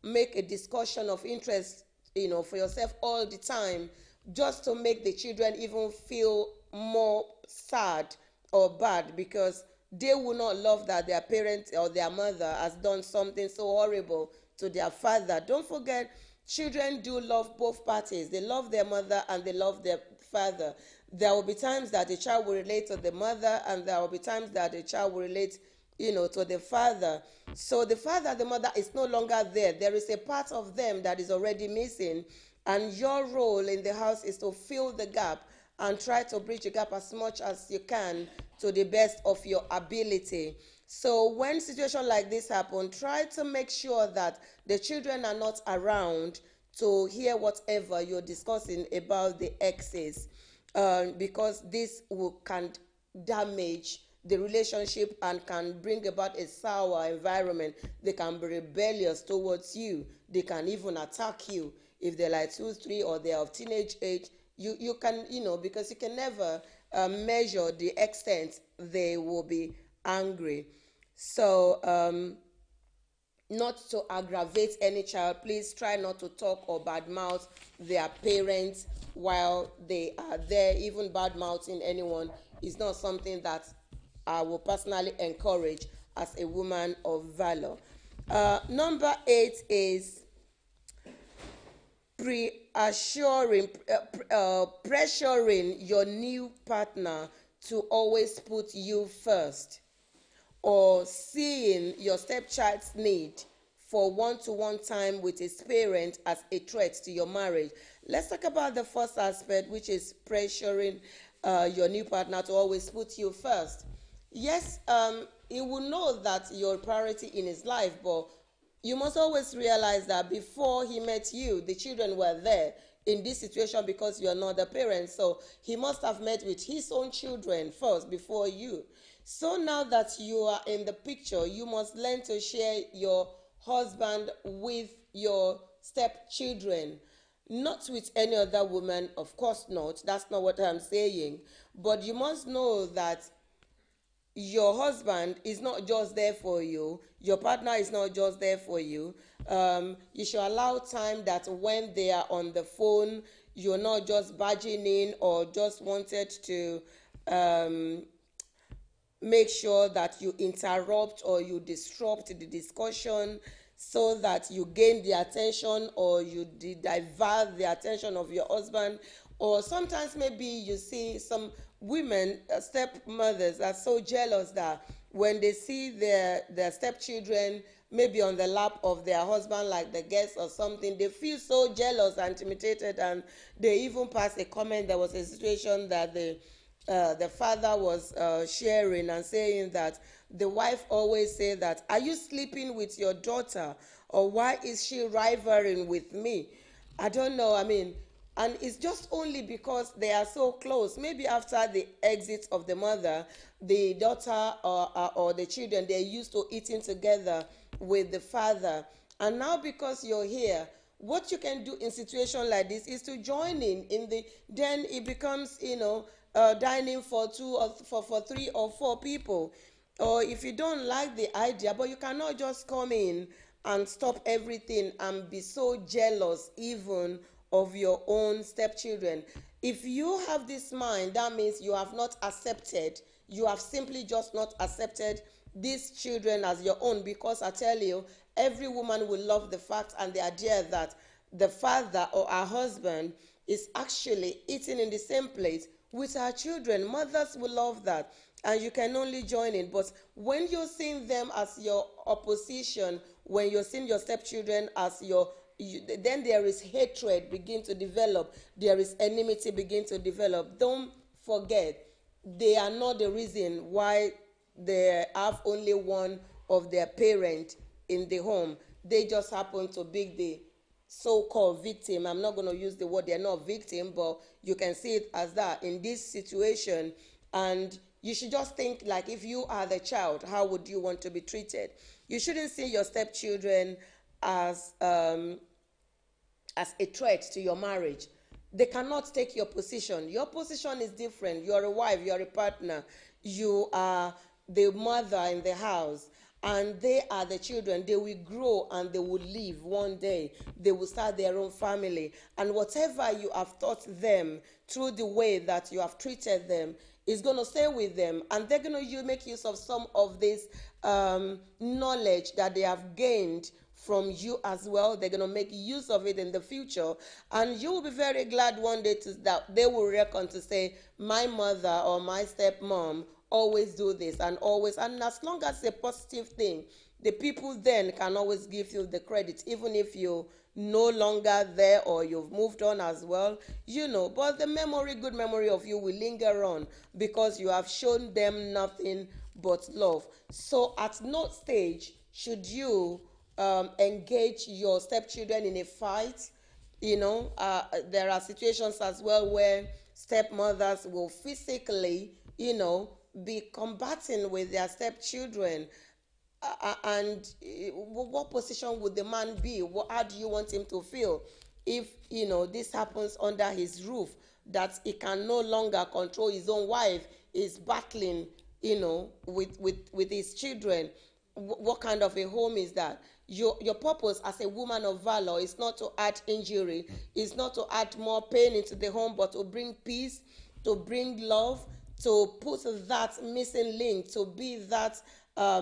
make a discussion of interest for yourself all the time, just to make the children even feel more sad or bad, because they will not love that their parent or their mother has done something so horrible to their father. Don't forget, children do love both parties. They love their mother and they love their father. There will be times that the child will relate to the mother, and there will be times that the child will relate to the father. So the father, the mother is no longer there. There is a part of them that is already missing, and your role in the house is to fill the gap and try to bridge the gap as much as you can to the best of your ability. So when situations like this happen, try to make sure that the children are not around to hear whatever you're discussing about the exes, because this can damage the relationship and can bring about a sour environment. They can be rebellious towards you. They can even attack you if they're like 2, 3, or they're of teenage age. You can, because you can never measure the extent they will be angry. So not to aggravate any child, please try not to talk or badmouth their parents while they are there. Even badmouthing anyone is not something that I will personally encourage as a woman of valor. Number 8 is pressuring your new partner to always put you first, or seeing your stepchild's need for one-to-one time with his parent as a threat to your marriage. Let's talk about the first aspect, which is pressuring your new partner to always put you first. Yes, he will know that you're a priority in his life, but you must always realize that before he met you, the children were there in this situation because you are not the parent. So he must have met with his own children first before you. So now that you are in the picture, you must learn to share your husband with your stepchildren. Not with any other woman, of course not. That's not what I'm saying. But you must know that your husband is not just there for you. Your partner is not just there for you. You should allow time that when they are on the phone, you're not just barging in or just wanted to make sure that you interrupt or you disrupt the discussion so that you gain the attention or you divert the attention of your husband. Or sometimes maybe you see some women, stepmothers, are so jealous that when they see their stepchildren maybe on the lap of their husband, like the guest or something, they feel so jealous and intimidated, and they even pass a comment. There was a situation that the father was sharing and saying that the wife always say that, "Are you sleeping with your daughter, or why is she rivaling with me?" I don't know. I mean, And it's just only because they are so close. Maybe after the exit of the mother, the daughter or the children, they're used to eating together with the father. And now because you're here, what you can do in situation like this is to join in the, then it becomes, dining for two or for 3 or 4 people. Or if you don't like the idea, but you cannot just come in and stop everything and be so jealous even of your own stepchildren. If you have this mind, that means you have not accepted, you have simply just not accepted these children as your own. Because I tell you, every woman will love the fact and the idea that the father or her husband is actually eating in the same plate with her children. Mothers will love that, and you can only join in. But when you're seeing them as your opposition, when you're seeing your stepchildren as then there is hatred begin to develop, there is enmity begin to develop. Don't forget, they are not the reason why they have only one of their parent in the home. They just happen to be the so-called victim. I'm not going to use the word, they're not victim, but you can see it as that in this situation. And you should just think, like, if you are the child, how would you want to be treated? You shouldn't see your stepchildren as a threat to your marriage. They cannot take your position. Your position is different. You're a wife, you're a partner, you are the mother in the house, and they are the children. They will grow and they will live one day. They will start their own family. And whatever you have taught them through the way that you have treated them is going to stay with them. And they're going to make use of some of this knowledge that they have gained from you as well. They're going to make use of it in the future. And you will be very glad one day that they will reckon to say, my mother or my stepmom always do this and always. And as long as it's a positive thing, the people then can always give you the credit, even if you're no longer there or you've moved on as well, But the memory, good memory of you will linger on because you have shown them nothing but love. So at no stage should you engage your stepchildren in a fight. There are situations as well where stepmothers will physically, be combating with their stepchildren. And what position would the man be? How do you want him to feel if this happens under his roof, that he can no longer control his own wife, is battling with his children? What kind of a home is that? Your purpose as a woman of valor is not to add injury, is not to add more pain into the home, but to bring peace, to bring love, to put that missing link, to be that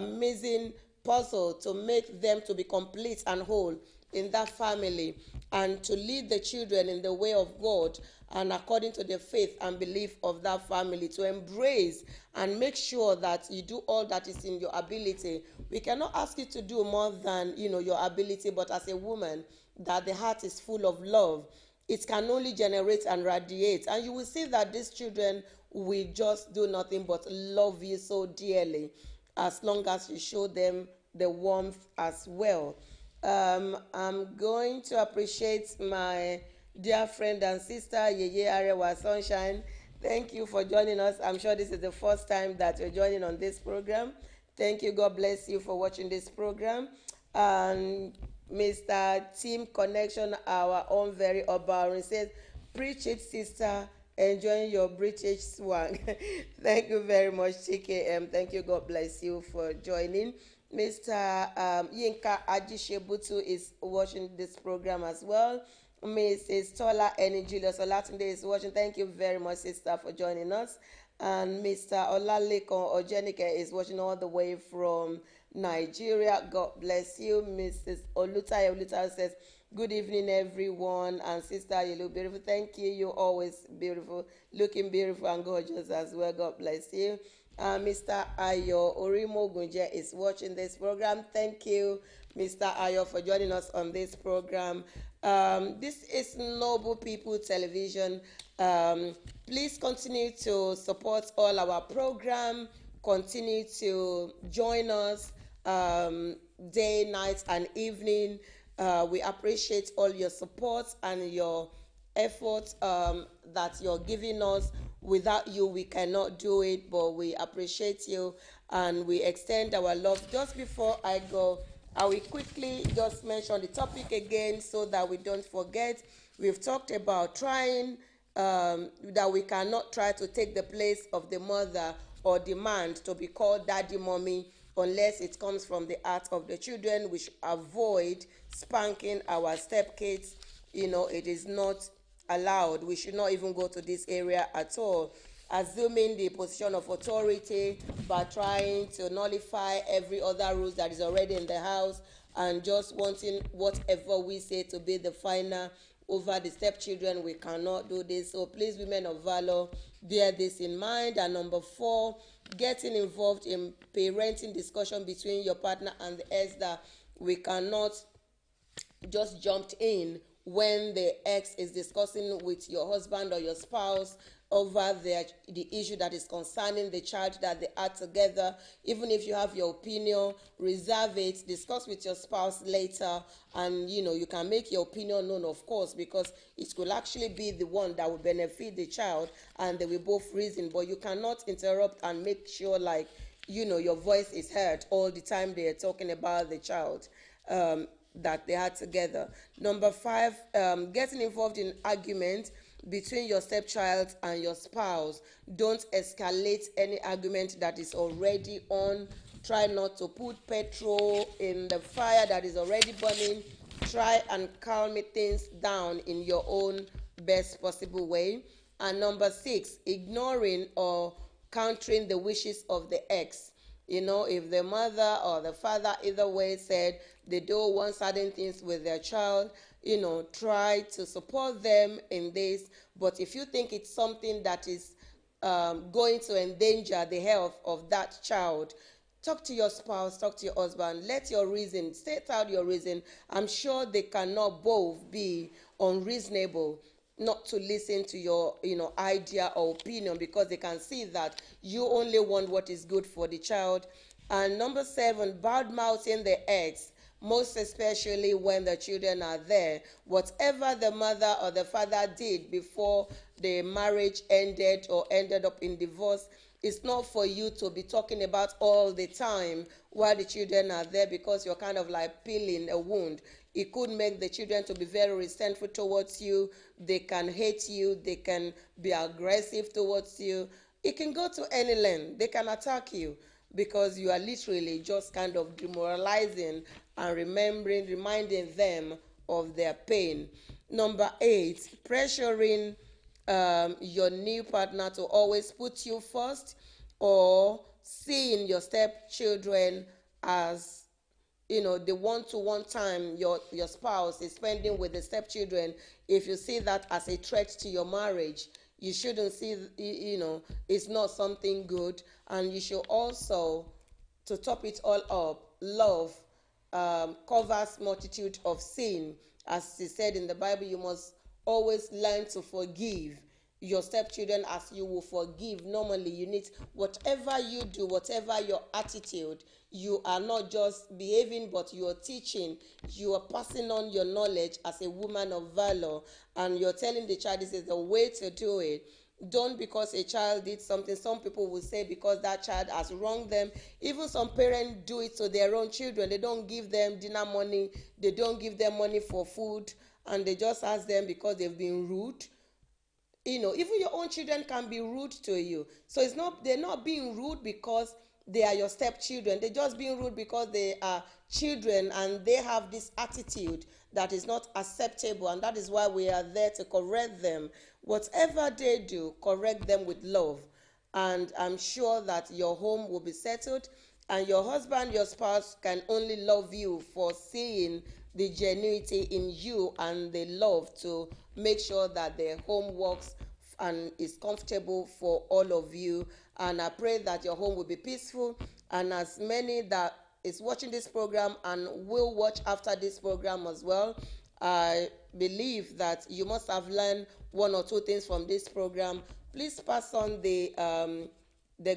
missing puzzle, to make them to be complete and whole in that family, and to lead the children in the way of God and according to the faith and belief of that family, to embrace and make sure that you do all that is in your ability. We cannot ask you to do more than your ability, but as a woman, that the heart is full of love, it can only generate and radiate. And you will see that these children will just do nothing but love you so dearly, as long as you show them the warmth as well. I'm going to appreciate my dear friend and sister, Yeye Arewa Sunshine. Thank you for joining us. I'm sure this is the first time that you're joining on this program. Thank you. God bless you for watching this program. And Mr. Team Connection, our own very Obarin, says, preach it, sister. Enjoying your British swag. Thank you very much, TKM. Thank you. God bless you for joining. Mr. Yinka Ajishebutu is watching this program as well. Mrs. Tola Julius Olatunde is watching. Thank you very much, sister, for joining us. And Mr. Olalekon Ojenike is watching all the way from Nigeria. God bless you. Mrs. Oluta says, good evening, everyone. And sister, you look beautiful. Thank you. You're always beautiful, looking beautiful and gorgeous as well. God bless you. Mr. Ayo Orimo Gunje is watching this program. Thank you, Mr. Ayo, for joining us on this program. This is Noble People Television. Please continue to support all our program. Continue to join us day, night, and evening. We appreciate all your support and your effort that you're giving us. Without you, we cannot do it, but we appreciate you and we extend our love. Just before I go, I will quickly just mention the topic again so that we don't forget. We've talked about trying, that we cannot try to take the place of the mother or demand to be called daddy, mommy, unless it comes from the heart of the children. We should avoid spanking our stepkids. It is not allowed. We should not even go to this area at all. Assuming the position of authority by trying to nullify every other rules that is already in the house and just wanting whatever we say to be the final over the stepchildren. We cannot do this. So please, women of valor, bear this in mind. And number 4, getting involved in parenting discussion between your partner and the ex, that we cannot just jumped in when the ex is discussing with your husband or your spouse over the issue that is concerning the child that they are together. Even if you have your opinion, reserve it, discuss with your spouse later, and you can make your opinion known, of course, because it could actually be the one that will benefit the child and they will both reason. But you cannot interrupt and make sure your voice is heard all the time they are talking about the child that they had together. Number 5, getting involved in argument between your stepchild and your spouse. Don't escalate any argument that is already on. Try not to put petrol in the fire that is already burning. Try and calm things down in your own best possible way. And number 6, ignoring or countering the wishes of the ex. If the mother or the father, either way, said they don't want certain things with their child, try to support them in this. But if you think it's something that is going to endanger the health of that child, talk to your spouse, talk to your husband, let your reason, state out your reason. I'm sure they cannot both be unreasonable not to listen to your idea or opinion, because they can see that you only want what is good for the child. And number 7, bad mouthing the ex, most especially when the children are there. Whatever the mother or the father did before the marriage ended or ended up in divorce, it's not for you to be talking about all the time while the children are there, because you're kind of like peeling a wound. It could make the children to be very resentful towards you. They can hate you. They can be aggressive towards you. It can go to any length. They can attack you because you are literally just kind of demoralizing and reminding them of their pain. Number 8, pressuring your new partner to always put you first, or seeing your stepchildren as the one-to-one time your spouse is spending with the stepchildren. If you see that as a threat to your marriage, you shouldn't see, it's not something good. And you should also, to top it all up, love covers multitude of sin. As it said in the Bible, you must always learn to forgive your stepchildren as you will forgive. Normally, you need, whatever you do, whatever your attitude, you are not just behaving, but you are teaching. You are passing on your knowledge as a woman of valor, and you're telling the child this is the way to do it. Don't, because a child did something, some people will say because that child has wronged them. Even some parents do it to their own children. They don't give them dinner money, they don't give them money for food, and they just ask them because they've been rude. Even your own children can be rude to you. So they're not being rude because they are your stepchildren. They're just being rude because they are children and they have this attitude that is not acceptable, and that is why we are there to correct them. Whatever they do, correct them with love, and I'm sure that your home will be settled, and your husband, your spouse, can only love you for seeing the genuinity in you and the love to make sure that their home works and is comfortable for all of you. And I pray that your home will be peaceful, and as many that is watching this program and will watch after this program as well, I believe that you must have learned one or two things from this program. Please pass on the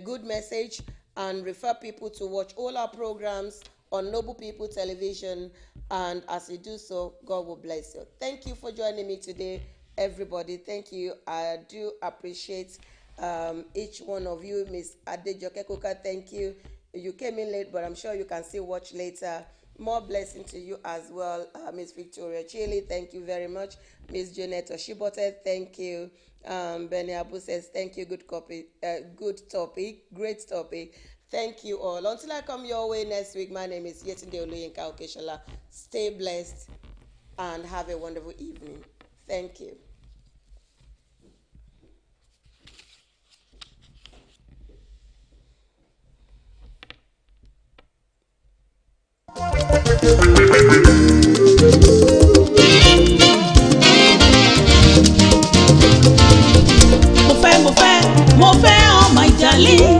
good message and refer people to watch all our programs on Noble People Television. And as you do so, God will bless you. Thank you for joining me today. everybody. Thank you. I do appreciate each one of you. Miss Adejoke Kuka, thank you. You came in late, but I'm sure you can still watch later. More blessing to you as well. Miss Victoria Chili, thank you very much. Miss Janet Oshibote, thank you. Benny Abu says, thank you. Good copy. Good topic. Great topic. Thank you all. Until I come your way next week, my name is Yetunde Oluyinka Okeshola. Stay blessed and have a wonderful evening. Thank you. mo fẹ́ ọmọ ìjàlè.